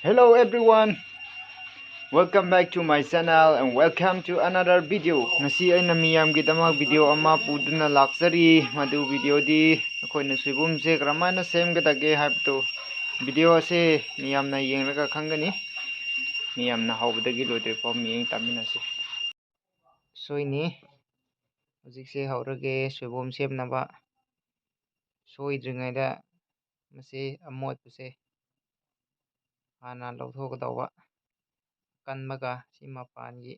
Hello everyone, welcome back to my channel and welcome to another video. Ngasi aina miyamgidamak video ama puduna laksari madu video di akoina suibumse kramana semgadage habto video ase miyamna yengraga khangani miyamna hawbadagi loidre pom yeng taminase soini hojikse hawrage suibum semnaba soidringaida mase amotpase hana lawthokadawa kanbaga si mapangi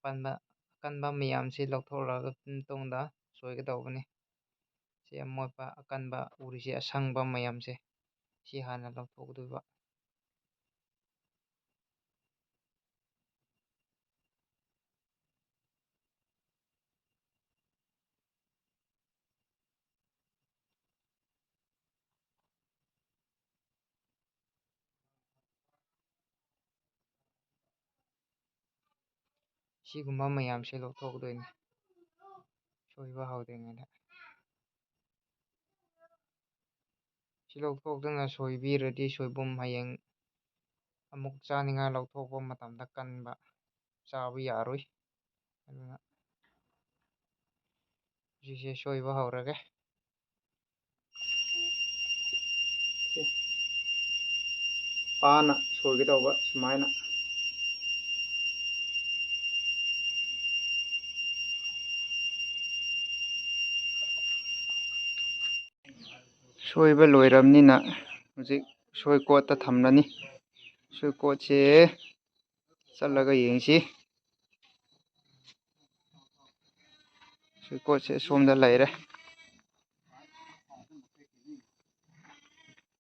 akanba miyamse lawthoraga tungda soigadawbani si amotpa akanba urisi asangba mayamse si hana lawthokdoiba sigumba mayamse lawthokdoini soiba hawdringada si lawthokdana soibiradi soibum hayeng amuk chaninga lawthokpa matamda kanba chaba yaroi aduna hujikse soiba hawrage pana soigidawba sumaina soiba loiramnina hujik soi kota thamlani soi kotse chalaga yengsi soi kotse somda laire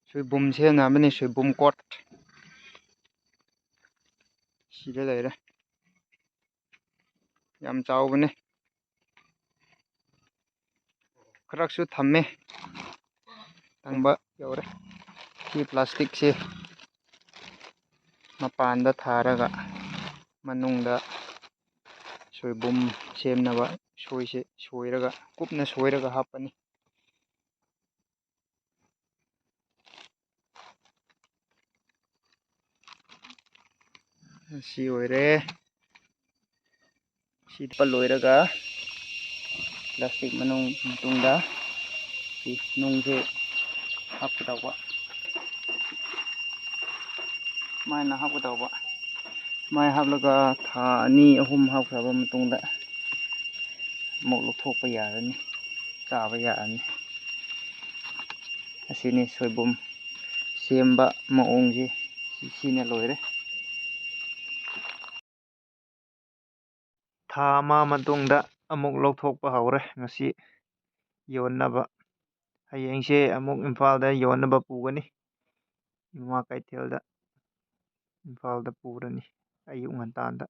soibum semnabani soibum kot sida laire yam chawbane khraksu thamme tangba yawre si plastic se mapanda tharaga manungda soibum semnaba soise soiraga kupna soiraga hapani si oire si paloiraga plastic manung tungda si nungse hapkadawa maina hapkadawa mai haplaga tha ani ahum hapkraba matungda amuk lawthokpa yarani chaba yarani asini soibum semba maongse sina loire tha ama matungda amuk lawthokpa hawre ngasi yonnaba hayengse amuk imphaalda yonnaba pugani ima kaithelda imphaalda purani ayuk ngantanda